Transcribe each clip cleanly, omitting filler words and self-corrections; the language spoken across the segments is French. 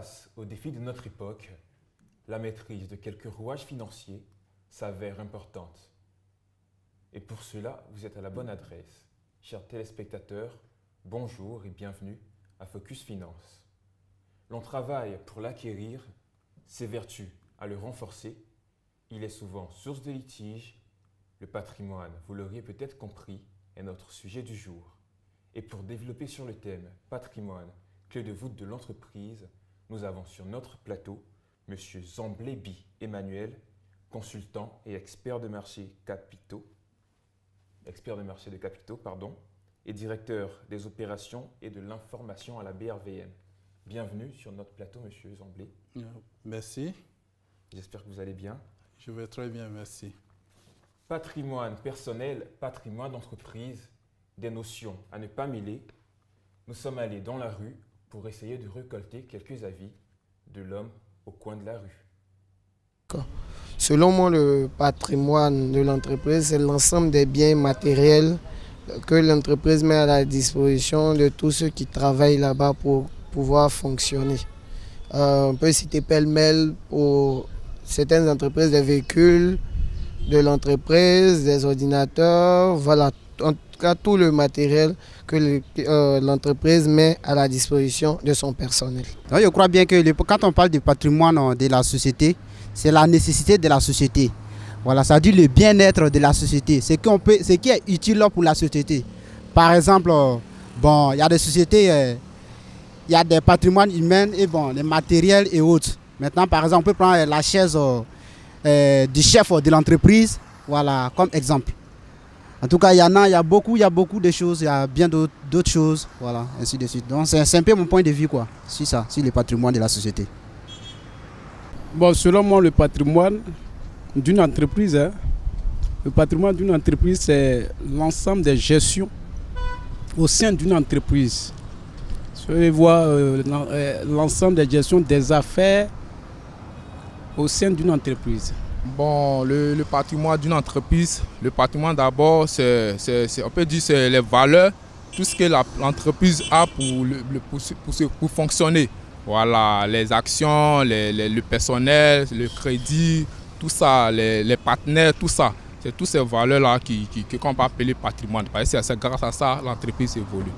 Face aux défis de notre époque, la maîtrise de quelques rouages financiers s'avère importante. Et pour cela, vous êtes à la bonne adresse. Chers téléspectateurs, bonjour et bienvenue à Focus Finance. L'on travaille pour l'acquérir, s'évertue à le renforcer. Il est souvent source de litiges. Le patrimoine, vous l'auriez peut-être compris, est notre sujet du jour. Et pour développer sur le thème patrimoine, clé de voûte de l'entreprise, nous avons sur notre plateau M. Zamblébi Emmanuel, consultant et expert de marché de capitaux, et directeur des opérations et de l'information à la BRVM. Bienvenue sur notre plateau, M. Zamblé. Merci. J'espère que vous allez bien. Je vais très bien, merci. Patrimoine personnel, patrimoine d'entreprise, des notions à ne pas mêler. Nous sommes allés dans la rue pour essayer de récolter quelques avis de l'homme au coin de la rue. Selon moi, le patrimoine de l'entreprise, c'est l'ensemble des biens matériels que l'entreprise met à la disposition de tous ceux qui travaillent là-bas pour pouvoir fonctionner. On peut citer pêle-mêle pour certaines entreprises des véhicules de l'entreprise, des ordinateurs, voilà, en tout cas tout le matériel que l'entreprise met à la disposition de son personnel. Je crois bien que quand on parle du patrimoine de la société, c'est la nécessité de la société. Voilà, ça dit le bien-être de la société, ce qui est utile pour la société. Par exemple, il y a des sociétés, il y a des patrimoines humains et les matériels et autres. Maintenant, par exemple, on peut prendre la chaise du chef de l'entreprise, voilà, comme exemple. En tout cas, il y a beaucoup de choses, il y a bien d'autres choses, voilà, ainsi de suite. Donc, c'est un peu mon point de vue, quoi, sur ça, sur le patrimoine de la société. Bon, selon moi, le patrimoine d'une entreprise, c'est l'ensemble des gestions au sein d'une entreprise. Vous pouvez voir l'ensemble des gestions des affaires au sein d'une entreprise. Bon, le patrimoine d'une entreprise, le patrimoine d'abord, on peut dire c'est les valeurs, tout ce que l'entreprise a pour fonctionner. Voilà, les actions, le personnel, le crédit, tout ça, les partenaires, tout ça. C'est toutes ces valeurs-là qu'on peut appeler patrimoine. Parce que c'est grâce à ça que l'entreprise évolue.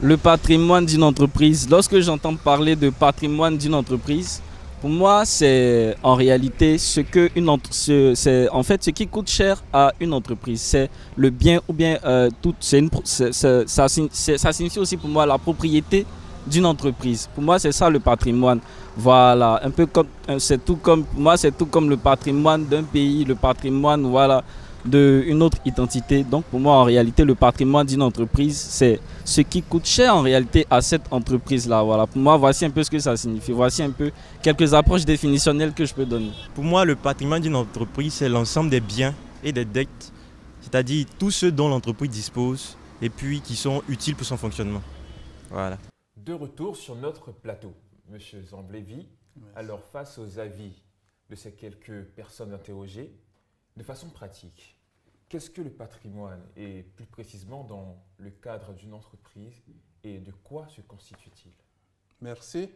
Le patrimoine d'une entreprise, lorsque j'entends parler de patrimoine d'une entreprise, pour moi, c'est en réalité ce qui coûte cher à une entreprise. C'est le bien ou bien ça signifie aussi pour moi la propriété d'une entreprise. Pour moi, c'est ça le patrimoine. Voilà, un peu comme c'est tout comme le patrimoine d'un pays, le patrimoine d'une autre identité. Donc pour moi, en réalité, le patrimoine d'une entreprise, c'est ce qui coûte cher en réalité à cette entreprise-là. Voilà. Pour moi, voici un peu ce que ça signifie. Voici un peu quelques approches définitionnelles que je peux donner. Pour moi, le patrimoine d'une entreprise, c'est l'ensemble des biens et des dettes, c'est-à-dire tout ce dont l'entreprise dispose et puis qui sont utiles pour son fonctionnement. Voilà. De retour sur notre plateau, M. Zamblébi. Alors, face aux avis de ces quelques personnes interrogées, de façon pratique, qu'est-ce que le patrimoine et plus précisément dans le cadre d'une entreprise et de quoi se constitue-t-il? Merci.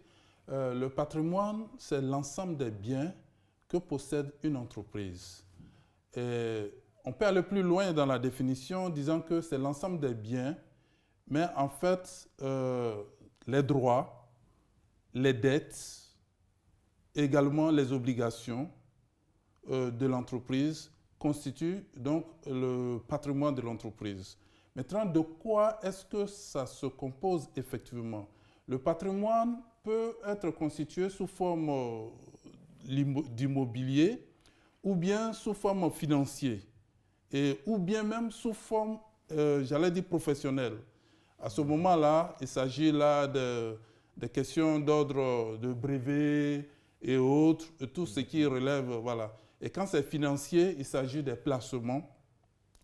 Le patrimoine, c'est l'ensemble des biens que possède une entreprise. Et on peut aller plus loin dans la définition, disant que c'est l'ensemble des biens, mais en fait, les droits, les dettes, également les obligations de l'entreprise constituent donc le patrimoine de l'entreprise. Maintenant, de quoi est-ce que ça se compose effectivement? Le patrimoine peut être constitué sous forme d'immobilier ou bien sous forme financière ou bien même sous forme, professionnelle. À ce moment-là, il s'agit là de questions d'ordre de brevet et autres, et tout ce qui relève, voilà. Et quand c'est financier, il s'agit des placements,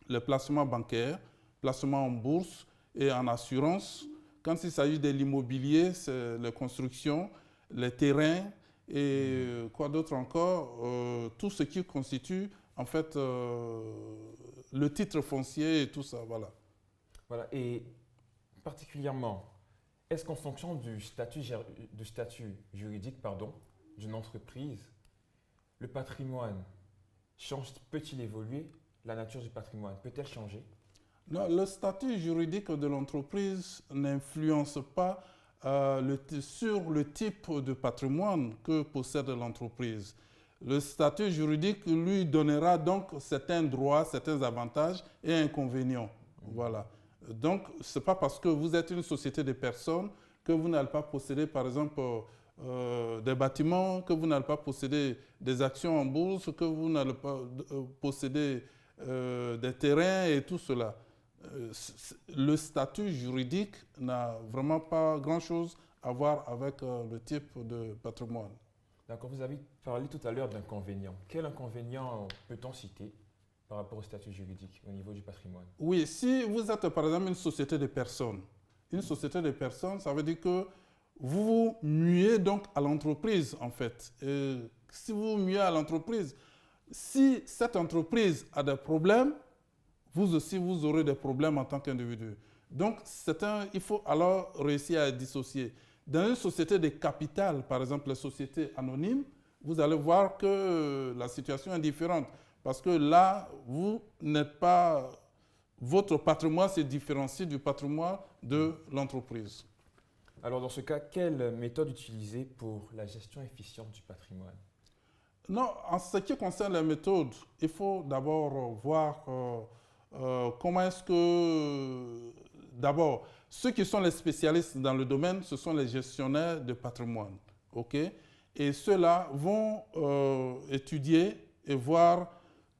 les placements bancaires, placements en bourse et en assurance. Quand il s'agit de l'immobilier, c'est les constructions, les terrains et quoi d'autre encore, tout ce qui constitue en fait le titre foncier et tout ça, voilà. Voilà, et particulièrement, Est-ce qu'en fonction du statut juridique d'une entreprise, le patrimoine peut-il évoluer? La nature du patrimoine peut-elle changer? Non, le statut juridique de l'entreprise n'influence pas sur le type de patrimoine que possède l'entreprise. Le statut juridique lui donnera donc certains droits, certains avantages et inconvénients. Voilà. Donc, ce n'est pas parce que vous êtes une société de personnes que vous n'allez pas posséder, par exemple, des bâtiments, que vous n'allez pas posséder des actions en bourse, que vous n'allez pas posséder des terrains et tout cela. Le statut juridique n'a vraiment pas grand-chose à voir avec le type de patrimoine. D'accord, vous avez parlé tout à l'heure d'inconvénients. Quel inconvénient peut-on citer par rapport au statut juridique au niveau du patrimoine? Oui, si vous êtes par exemple une société de personnes, ça veut dire que vous vous muez donc à l'entreprise en fait. Et si vous vous muez à l'entreprise, si cette entreprise a des problèmes, vous aussi vous aurez des problèmes en tant qu'individu. Donc il faut alors réussir à dissocier. Dans une société de capital, par exemple les sociétés anonymes, vous allez voir que la situation est différente. Parce que là, votre patrimoine se différencie du patrimoine de l'entreprise. Alors dans ce cas, quelle méthode utiliser pour la gestion efficiente du patrimoine? Non, en ce qui concerne les méthodes, il faut d'abord voir comment est-ce que... D'abord, ceux qui sont les spécialistes dans le domaine, ce sont les gestionnaires de patrimoine. Okay? Et ceux-là vont étudier et voir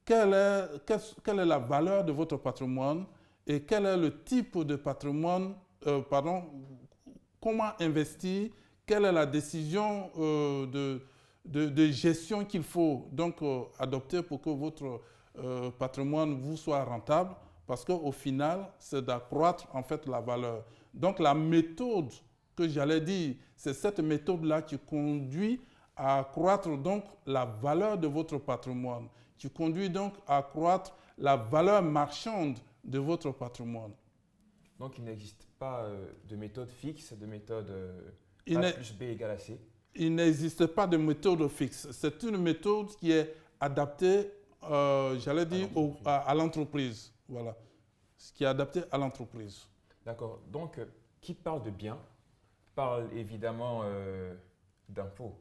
quelle est la valeur de votre patrimoine et quel est le type de patrimoine, comment investir, quelle est la décision de gestion qu'il faut donc adopter pour que votre patrimoine vous soit rentable, parce qu'au final, c'est d'accroître en fait la valeur. Donc la méthode que j'allais dire, c'est cette méthode-là qui conduit à accroître donc la valeur de votre patrimoine, qui conduit donc à accroître la valeur marchande de votre patrimoine. Donc il n'existe pas de méthode fixe, de méthode A plus B égale à C? Il n'existe pas de méthode fixe. C'est une méthode qui est adaptée, j'allais dire, à l'entreprise. Voilà. Ce qui est adapté à l'entreprise. D'accord. Donc, qui parle de biens parle évidemment d'impôts.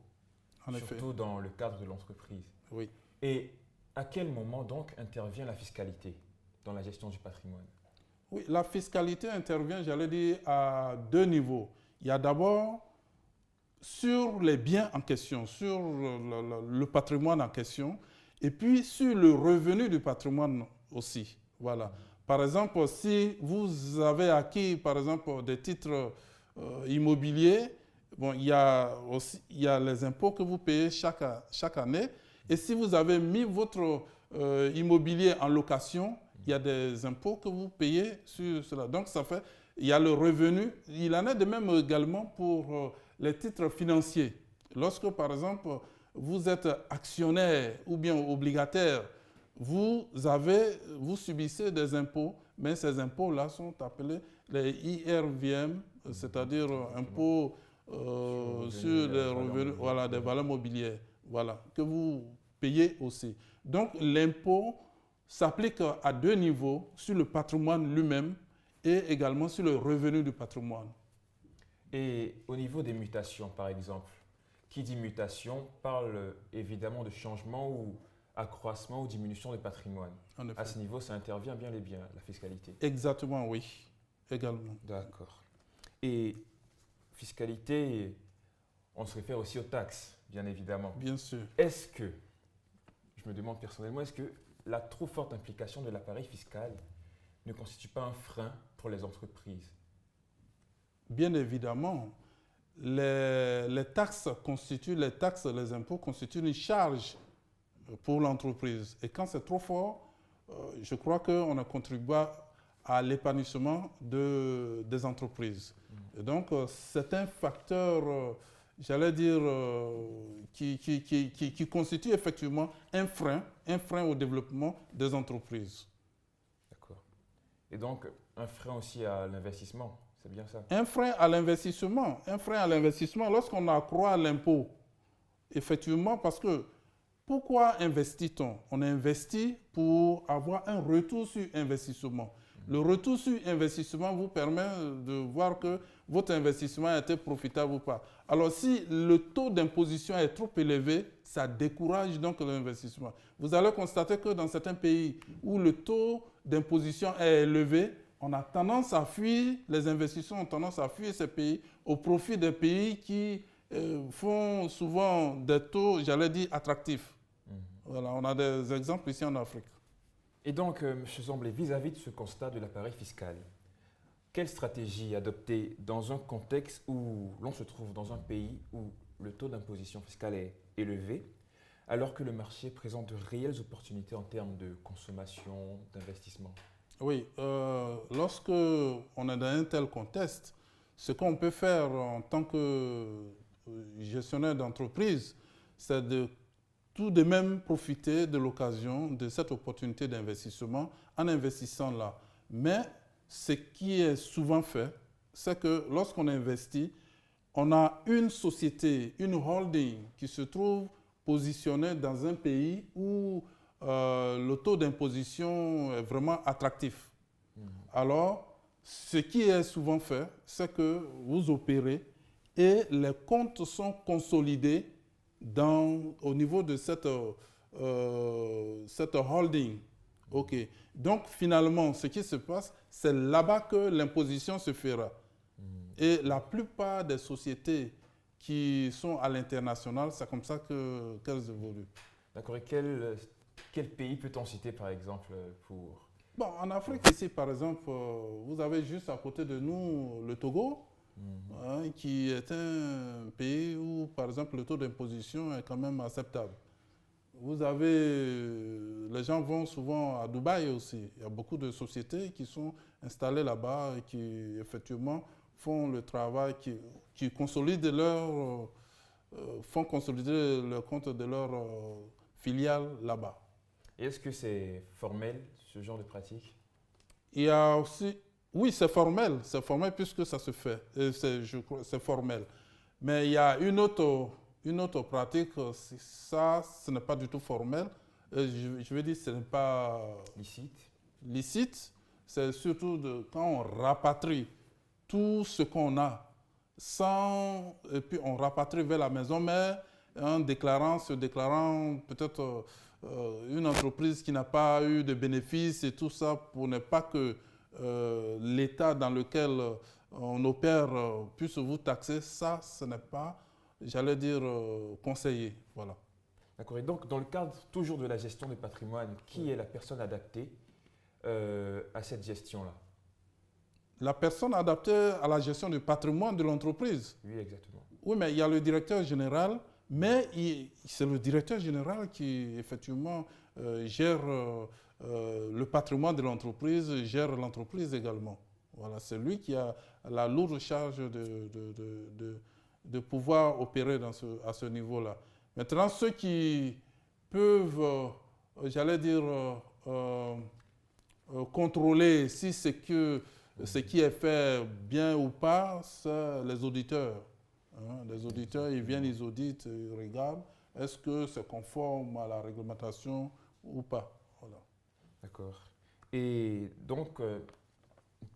Surtout dans le cadre de l'entreprise. Oui. Et à quel moment donc intervient la fiscalité dans la gestion du patrimoine? Oui, la fiscalité intervient, j'allais dire, à deux niveaux. Il y a d'abord sur les biens en question, sur le patrimoine en question, et puis sur le revenu du patrimoine aussi. Voilà. Par exemple, si vous avez acquis, par exemple, des titres immobiliers, bon, il y a les impôts que vous payez chaque année. Et si vous avez mis votre immobilier en location, il y a des impôts que vous payez sur cela. Donc, ça fait, il y a le revenu. Il en est de même également pour les titres financiers. Lorsque, par exemple, vous êtes actionnaire ou bien obligataire, vous subissez des impôts, mais ces impôts-là sont appelés les IRVM, c'est-à-dire impôts sur les revenus, voilà, des valeurs mobilières, voilà, que vous payez aussi. Donc l'impôt s'applique à deux niveaux, sur le patrimoine lui-même et également sur le revenu du patrimoine. Et au niveau des mutations, par exemple, qui dit mutation parle évidemment de changement ou accroissement ou diminution du patrimoine. À ce niveau, ça intervient bien les biens, la fiscalité. Exactement, oui, également. D'accord. Et fiscalité, on se réfère aussi aux taxes, bien évidemment. Bien sûr. Est-ce que, je me demande personnellement, est-ce que la trop forte implication de l'appareil fiscal ne constitue pas un frein pour les entreprises? Bien évidemment. Les taxes, les impôts constituent une charge pour l'entreprise. Et quand c'est trop fort, je crois qu'on ne contribue pas à l'épanouissement des entreprises. Et donc, c'est un facteur, j'allais dire, qui constitue effectivement un frein au développement des entreprises. D'accord. Et donc, un frein aussi à l'investissement, C'est bien ça. Un frein à l'investissement. Un frein à l'investissement, lorsqu'on accroît l'impôt, effectivement, parce que pourquoi investit-on? On investit pour avoir un retour sur investissement. Le retour sur investissement vous permet de voir que votre investissement a été profitable ou pas. Alors, si le taux d'imposition est trop élevé, ça décourage donc l'investissement. Vous allez constater que dans certains pays où le taux d'imposition est élevé, on a tendance à fuir, les investisseurs ont tendance à fuir ces pays au profit des pays qui font souvent des taux, j'allais dire, attractifs. Voilà, on a des exemples ici en Afrique. Et donc, M. Zamblé, vis-à-vis de ce constat de l'appareil fiscal, quelle stratégie adopter dans un contexte où l'on se trouve dans un pays où le taux d'imposition fiscale est élevé, alors que le marché présente de réelles opportunités en termes de consommation, d'investissement? Oui, lorsque on est dans un tel contexte, ce qu'on peut faire en tant que gestionnaire d'entreprise, c'est de tout de même profiter de l'occasion, de cette opportunité d'investissement en investissant là. Mais ce qui est souvent fait, c'est que lorsqu'on investit, on a une société, une holding qui se trouve positionnée dans un pays où le taux d'imposition est vraiment attractif. Alors, ce qui est souvent fait, c'est que vous opérez et les comptes sont consolidés au niveau de cette holding. OK. Donc, finalement, ce qui se passe, c'est là-bas que l'imposition se fera. Et la plupart des sociétés qui sont à l'international, c'est comme ça qu'elles évoluent. D'accord. Et quel pays peut-on citer, par exemple, pour... Bon, en Afrique, ici, par exemple, vous avez juste à côté de nous le Togo, qui est un pays où, par exemple, le taux d'imposition est quand même acceptable. Vous avez... Les gens vont souvent à Dubaï aussi. Il y a beaucoup de sociétés qui sont installées là-bas et qui, effectivement, font le travail, qui consolident font consolider le compte de leur filiale là-bas. Et est-ce que c'est formel, ce genre de pratique? Il y a aussi... Oui, c'est formel puisque ça se fait. C'est formel. Mais il y a une autre pratique, ça, ce n'est pas du tout formel. Je veux dire, ce n'est pas... Licite. C'est surtout quand on rapatrie tout ce qu'on a, et puis on rapatrie vers la maison, mais se déclarant peut-être une entreprise qui n'a pas eu de bénéfices et tout ça, pour ne pas que l'État dans lequel on opère puisse vous taxer. Ça, ce n'est pas, j'allais dire, conseillé. Voilà. D'accord. Et donc, dans le cadre toujours de la gestion du patrimoine, qui est la personne adaptée à cette gestion-là? La personne adaptée à la gestion du patrimoine de l'entreprise. Oui, exactement. Oui, mais il y a le directeur général, mais c'est le directeur général qui, effectivement, gère le patrimoine de l'entreprise, gère l'entreprise également. Voilà, c'est lui qui a la lourde charge de pouvoir opérer à ce niveau-là. Maintenant, ceux qui peuvent, j'allais dire, contrôler si ce qui est fait bien ou pas, c'est les auditeurs. Les auditeurs, ils viennent, ils auditent, ils regardent. Est-ce que c'est conforme à la réglementation ou pas? Voilà. D'accord. Et donc,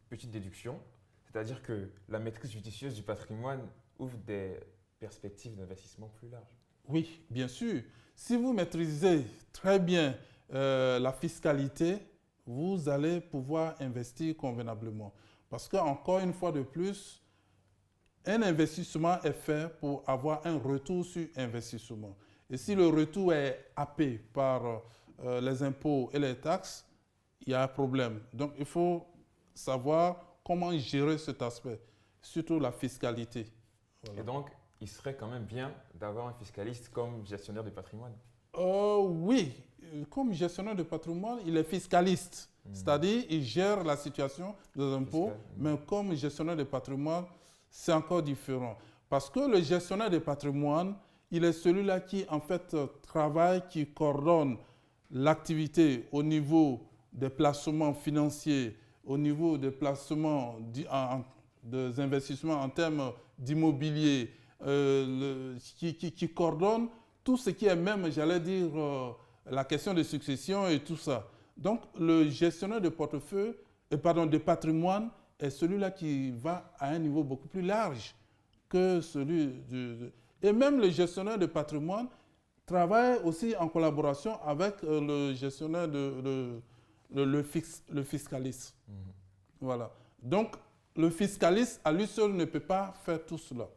petite déduction, c'est-à-dire que la maîtrise judicieuse du patrimoine ouvre des perspectives d'investissement plus larges. Oui, bien sûr. Si vous maîtrisez très bien la fiscalité, vous allez pouvoir investir convenablement. Parce qu'encore une fois de plus, un investissement est fait pour avoir un retour sur investissement. Et si le retour est happé par les impôts et les taxes, il y a un problème. Donc, il faut savoir comment gérer cet aspect, surtout la fiscalité. Voilà. Et donc, il serait quand même bien d'avoir un fiscaliste comme gestionnaire de patrimoine? Oui, comme gestionnaire de patrimoine, il est fiscaliste. C'est-à-dire, il gère la situation des impôts, mais comme gestionnaire de patrimoine, c'est encore différent. Parce que le gestionnaire de patrimoine, il est celui-là qui, en fait, travaille, qui coordonne l'activité au niveau des placements financiers, au niveau des placements des investissements, en termes d'immobilier, qui coordonne tout ce qui est même, j'allais dire, la question de succession et tout ça. Donc, le gestionnaire de portefeuille, de patrimoine, est celui-là qui va à un niveau beaucoup plus large que celui Et même le gestionnaire de patrimoine travaille aussi en collaboration avec le gestionnaire le fiscaliste. Voilà. Donc, le fiscaliste, à lui seul, ne peut pas faire tout cela.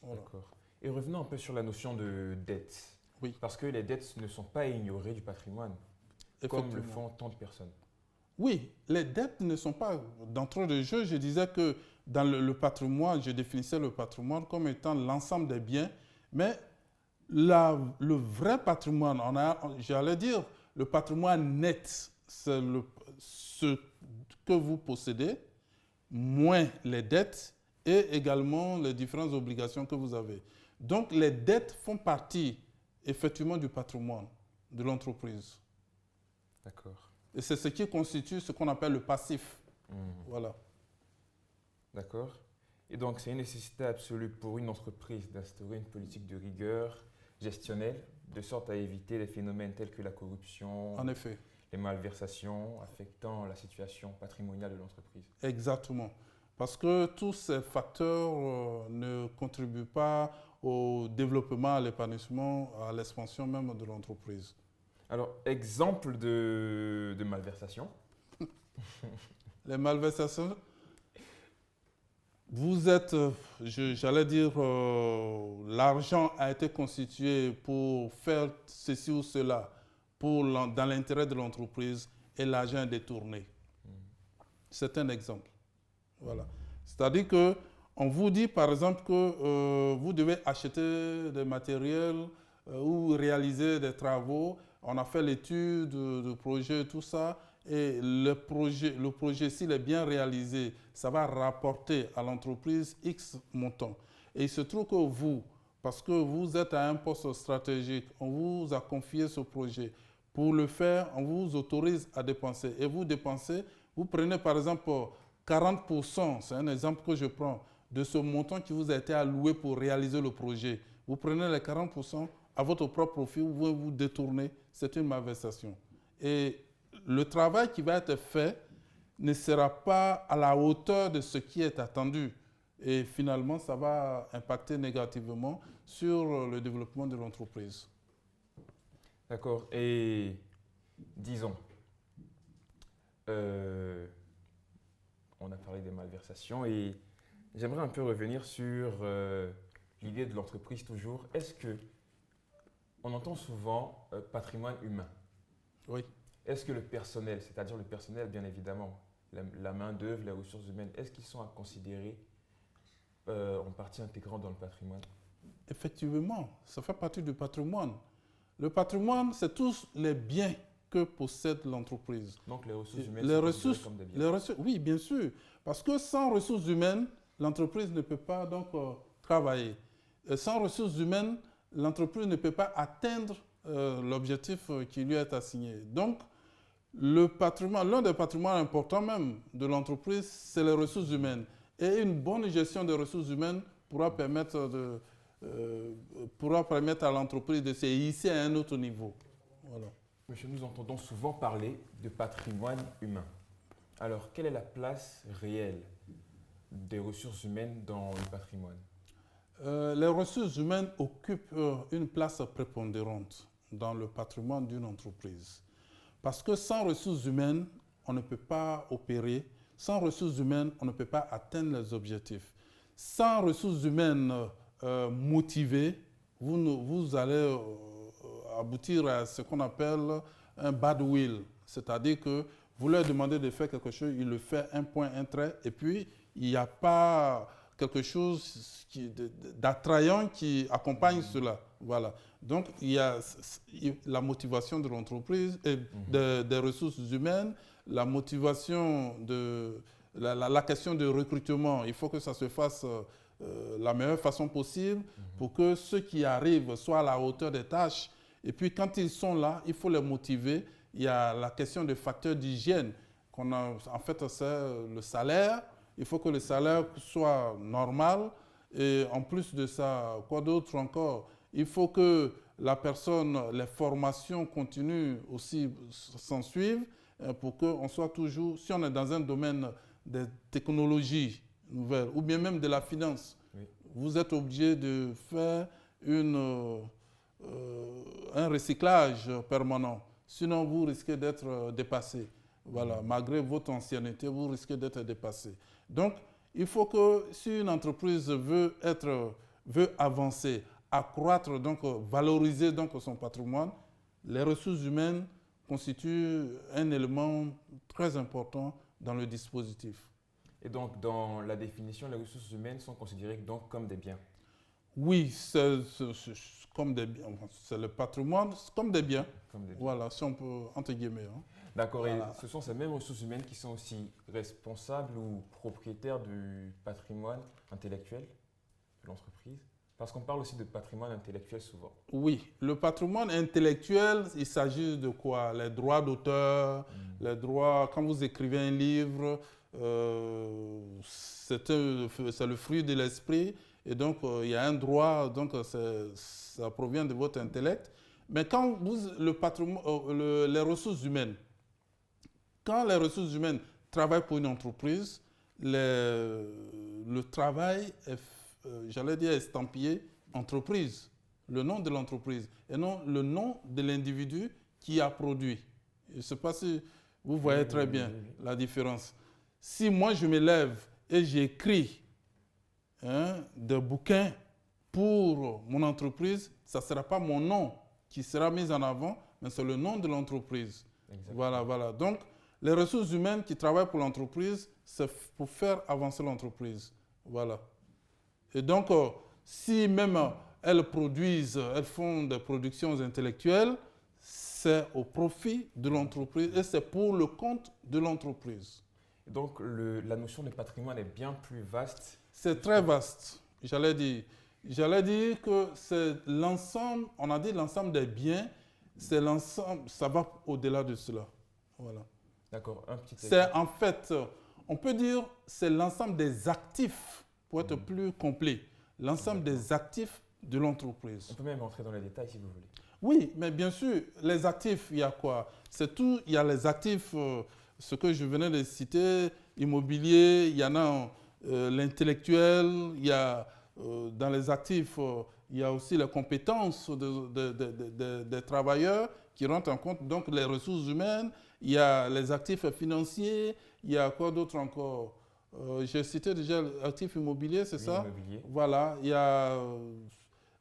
Voilà. D'accord. Et revenons un peu sur la notion de dette. Oui. Parce que les dettes ne sont pas ignorées du patrimoine, comme le font tant de personnes. Oui, les dettes ne sont pas d'entrée de jeu. Je disais que dans le patrimoine, je définissais le patrimoine comme étant l'ensemble des biens, mais le vrai patrimoine, j'allais dire, le patrimoine net, c'est ce que vous possédez, moins les dettes et également les différentes obligations que vous avez. Donc, les dettes font partie effectivement du patrimoine de l'entreprise. D'accord. Et c'est ce qui constitue ce qu'on appelle le passif. Voilà. D'accord. Et donc, c'est une nécessité absolue pour une entreprise d'instaurer une politique de rigueur gestionnelle, de sorte à éviter les phénomènes tels que la corruption, En effet. les malversations affectant la situation patrimoniale de l'entreprise. Exactement. Parce que tous ces facteurs ne contribuent pas au développement, à l'épanouissement, à l'expansion même de l'entreprise. Alors, exemple de malversation. Les malversations, vous êtes, j'allais dire, l'argent a été constitué pour faire ceci ou cela dans l'intérêt de l'entreprise et l'argent est détourné. C'est un exemple. Voilà. C'est-à-dire qu'on vous dit, par exemple, que vous devez acheter des matériels ou réaliser des travaux. On a fait l'étude de projet, tout ça. Et le projet, s'il est bien réalisé, ça va rapporter à l'entreprise X montant. Et il se trouve que vous, parce que vous êtes à un poste stratégique, on vous a confié ce projet. Pour le faire, on vous autorise à dépenser. Et vous dépensez, vous prenez par exemple 40%, c'est un exemple que je prends, de ce montant qui vous a été alloué pour réaliser le projet. Vous prenez les 40% à votre propre profit, vous détournez, c'est une malversation. Et le travail qui va être fait ne sera pas à la hauteur de ce qui est attendu. Et finalement, ça va impacter négativement sur le développement de l'entreprise. D'accord. Et disons, on a parlé des malversations et j'aimerais un peu revenir sur l'idée de l'entreprise toujours. Est-ce que on entend souvent patrimoine humain? Oui. Est-ce que le personnel, c'est-à-dire le personnel bien évidemment, la main-d'œuvre, les ressources humaines, est-ce qu'ils sont à considérer en partie intégrante dans le patrimoine? Effectivement, ça fait partie du patrimoine. Le patrimoine, c'est tous les biens que possède l'entreprise. Donc les ressources humaines sont considérées comme des biens. Oui, bien sûr. Parce que sans ressources humaines, l'entreprise ne peut pas donc travailler. Sans ressources humaines, l'entreprise ne peut pas atteindre l'objectif qui lui est assigné. Donc, le patrimoine, l'un des patrimoines importants même de l'entreprise, c'est les ressources humaines. Et une bonne gestion des ressources humaines pourra permettre à l'entreprise de se hisser à un autre niveau. Voilà. Monsieur, nous entendons souvent parler de patrimoine humain. Alors, quelle est la place réelle des ressources humaines dans le patrimoine? Les ressources humaines occupent une place prépondérante dans le patrimoine d'une entreprise. Parce que sans ressources humaines, on ne peut pas opérer. Sans ressources humaines, on ne peut pas atteindre les objectifs. Sans ressources humaines motivées, vous allez aboutir à ce qu'on appelle un bad will. C'est-à-dire que vous leur demandez de faire quelque chose, il le fait un point, un trait, et puis il n'y a pas quelque chose d'attrayant qui accompagne cela. Voilà. Donc, il y a la motivation de l'entreprise, et des ressources humaines, la motivation la question de recrutement. Il faut que ça se fasse la meilleure façon possible pour que ceux qui arrivent soient à la hauteur des tâches. Et puis, quand ils sont là, il faut les motiver. Il y a la question des facteurs d'hygiène. En fait, c'est le salaire il faut que le salaire soit normal. Et en plus de ça, quoi d'autre encore? Il faut que la personne, les formations continuent aussi s'en suivent pour qu'on soit toujours, si on est dans un domaine des technologies nouvelles ou bien même de la finance, Oui. vous êtes obligé de faire un recyclage permanent. Sinon, vous risquez d'être dépassé. Voilà, malgré votre ancienneté, vous risquez d'être dépassé. Donc, il faut que si une entreprise veut avancer, accroître, donc valoriser donc son patrimoine, les ressources humaines constituent un élément très important dans le dispositif. Et donc, dans la définition, les ressources humaines sont considérées donc comme des biens. Oui, c'est comme des biens. C'est le patrimoine, c'est comme des biens. Comme des biens. Voilà, si on peut, entre guillemets. Hein. D'accord, Voilà. et ce sont ces mêmes ressources humaines qui sont aussi responsables ou propriétaires du patrimoine intellectuel de l'entreprise? Parce qu'on parle aussi de patrimoine intellectuel souvent. Oui, le patrimoine intellectuel, il s'agit de quoi? Les droits d'auteur, les droits, quand vous écrivez un livre, c'est le fruit de l'esprit, et donc il y a un droit, donc ça provient de votre intellect. Mais quand les ressources humaines, quand les ressources humaines travaillent pour une entreprise, le travail est, j'allais dire, estampillé entreprise, le nom de l'entreprise, et non le nom de l'individu qui a produit. Je ne sais pas si vous voyez très bien la différence. Si moi je me lève et j'écris des bouquins pour mon entreprise, ça ne sera pas mon nom qui sera mis en avant, mais c'est le nom de l'entreprise. Voilà, voilà. Donc, les ressources humaines qui travaillent pour l'entreprise, c'est pour faire avancer l'entreprise. Voilà. Et donc, si même elles font des productions intellectuelles, c'est au profit de l'entreprise et c'est pour le compte de l'entreprise. Donc, la notion de patrimoine est bien plus vaste. C'est très vaste, j'allais dire. J'allais dire que c'est l'ensemble, on a dit l'ensemble des biens, c'est l'ensemble, ça va au-delà de cela. Voilà. D'accord, un petit exemple. C'est en fait, on peut dire, c'est l'ensemble des actifs, pour être plus complet, l'ensemble des actifs de l'entreprise. On peut même entrer dans les détails si vous voulez. Oui, mais bien sûr, les actifs, il y a quoi? C'est tout, il y a les actifs, ce que je venais de citer, immobilier, il y en a l'intellectuel, il y a dans les actifs, il y a aussi les compétences des travailleurs qui rentrent en compte, donc les ressources humaines, il y a les actifs financiers, il y a quoi d'autre encore? J'ai cité déjà l'actif immobilier, c'est ça? Immobilier. Voilà, il y a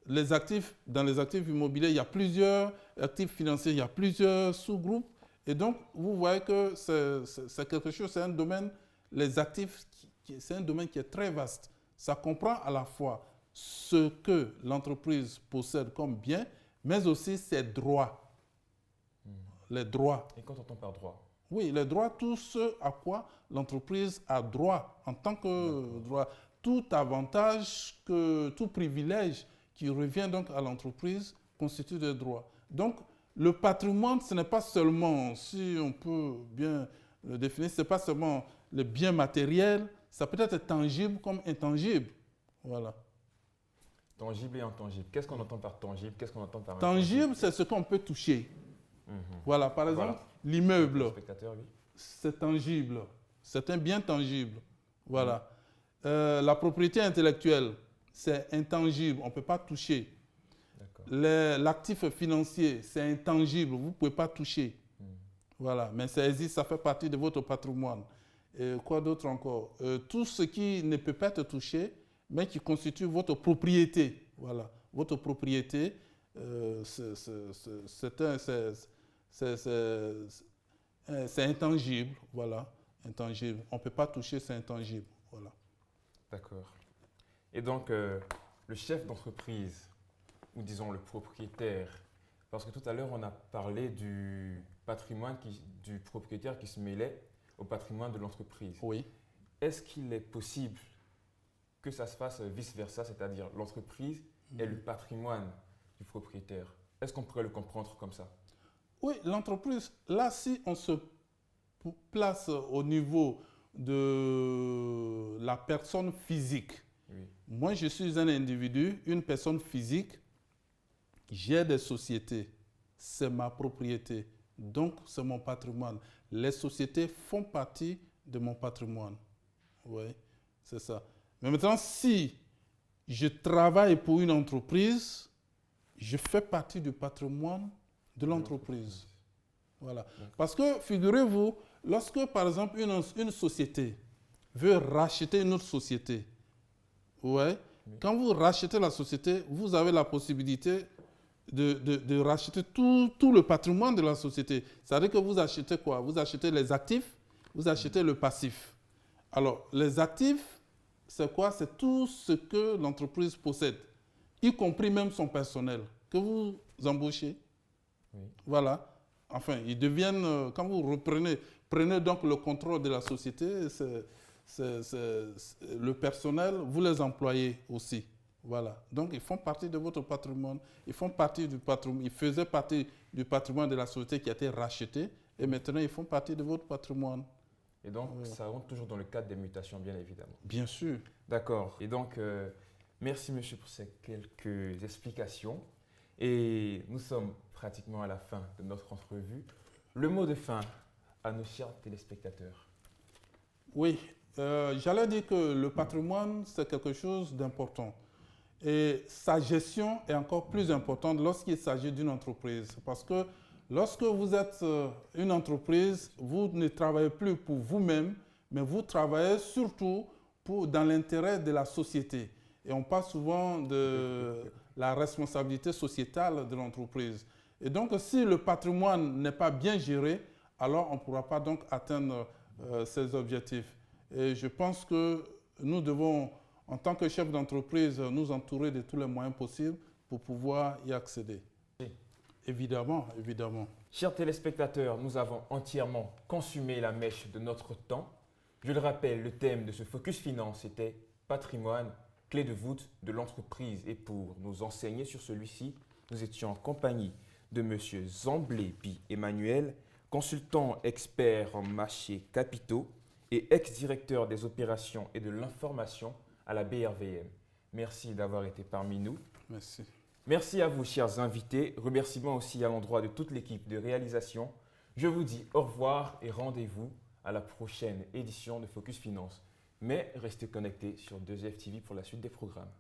les actifs, dans les actifs immobiliers, il y a plusieurs actifs financiers, il y a plusieurs sous-groupes. Et donc, vous voyez que c'est quelque chose, c'est un domaine, les actifs, c'est un domaine qui est très vaste. Ça comprend à la fois ce que l'entreprise possède comme bien, mais aussi ses droits. Les droits. Et quand on entend par droit? Oui, les droits, tout ce à quoi l'entreprise a droit en tant que droit. Tout avantage, tout privilège qui revient donc à l'entreprise constitue des droits. Donc, le patrimoine, ce n'est pas seulement, si on peut bien le définir, ce n'est pas seulement le bien matériel, ça peut être tangible comme intangible. Voilà. Tangible et intangible. Qu'est-ce qu'on entend par tangible? Qu'est-ce qu'on entend par tangible? C'est ce qu'on peut toucher. Voilà, par exemple, l'immeuble, c'est tangible. C'est un bien tangible. Voilà. La propriété intellectuelle, c'est intangible. On ne peut pas toucher. L'actif financier, c'est intangible. Vous ne pouvez pas toucher. Voilà. Mais ça existe, ça fait partie de votre patrimoine. Et quoi d'autre encore? Tout ce qui ne peut pas être touché, mais qui constitue votre propriété. Voilà. Votre propriété, c'est intangible. Voilà. Intangible. On ne peut pas toucher, c'est intangible. Voilà. D'accord. Et donc, le chef d'entreprise, ou disons le propriétaire, parce que tout à l'heure, on a parlé du patrimoine du propriétaire qui se mêlait au patrimoine de l'entreprise. Oui. Est-ce qu'il est possible que ça se fasse vice-versa, c'est-à-dire l'entreprise est le patrimoine du propriétaire? Est-ce qu'on pourrait le comprendre comme ça? Oui, l'entreprise, là, si on se place au niveau de la personne physique. Oui. Moi, je suis un individu, une personne physique. J'ai des sociétés. C'est ma propriété. Donc, c'est mon patrimoine. Les sociétés font partie de mon patrimoine. Oui, c'est ça. Mais maintenant, si je travaille pour une entreprise, je fais partie du patrimoine de l'entreprise. Voilà. Parce que, figurez-vous, lorsque, par exemple, une société veut racheter une autre société, ouais, quand vous rachetez la société, vous avez la possibilité de racheter tout le patrimoine de la société. C'est-à-dire que vous achetez quoi? Vous achetez les actifs, vous achetez le passif. Alors, les actifs, c'est quoi? C'est tout ce que l'entreprise possède, y compris même son personnel, que vous embauchez. Oui. Voilà. Enfin, ils deviennent, quand vous prenez donc le contrôle de la société, le personnel, vous les employez aussi. Voilà. Donc, ils font partie de votre patrimoine. Ils faisaient partie du patrimoine de la société qui a été racheté. Et maintenant, ils font partie de votre patrimoine. Et donc, ça rentre toujours dans le cadre des mutations, bien évidemment. Bien sûr. D'accord. Et donc, merci, monsieur, pour ces quelques explications. Et nous sommes pratiquement à la fin de notre entrevue. Le mot de fin à nos chers téléspectateurs. Oui. J'allais dire que le patrimoine, c'est quelque chose d'important. Et sa gestion est encore plus importante lorsqu'il s'agit d'une entreprise. Parce que lorsque vous êtes une entreprise, vous ne travaillez plus pour vous-même, mais vous travaillez surtout dans l'intérêt de la société. Et on parle souvent de la responsabilité sociétale de l'entreprise. Et donc, si le patrimoine n'est pas bien géré, alors on ne pourra pas donc atteindre ces objectifs. Et je pense que nous devons, en tant que chef d'entreprise, nous entourer de tous les moyens possibles pour pouvoir y accéder. Oui. Évidemment, évidemment. Chers téléspectateurs, nous avons entièrement consumé la mèche de notre temps. Je le rappelle, le thème de ce Focus Finance était patrimoine, clé de voûte de l'entreprise. Et pour nous enseigner sur celui-ci, nous étions en compagnie de M. Zamblépi Emmanuel, consultant expert en marchés capitaux et ex-directeur des opérations et de l'information à la BRVM. Merci d'avoir été parmi nous. Merci. Merci à vous, chers invités. Remerciements aussi à l'endroit de toute l'équipe de réalisation. Je vous dis au revoir et rendez-vous à la prochaine édition de Focus Finance. Mais restez connectés sur 2FTV pour la suite des programmes.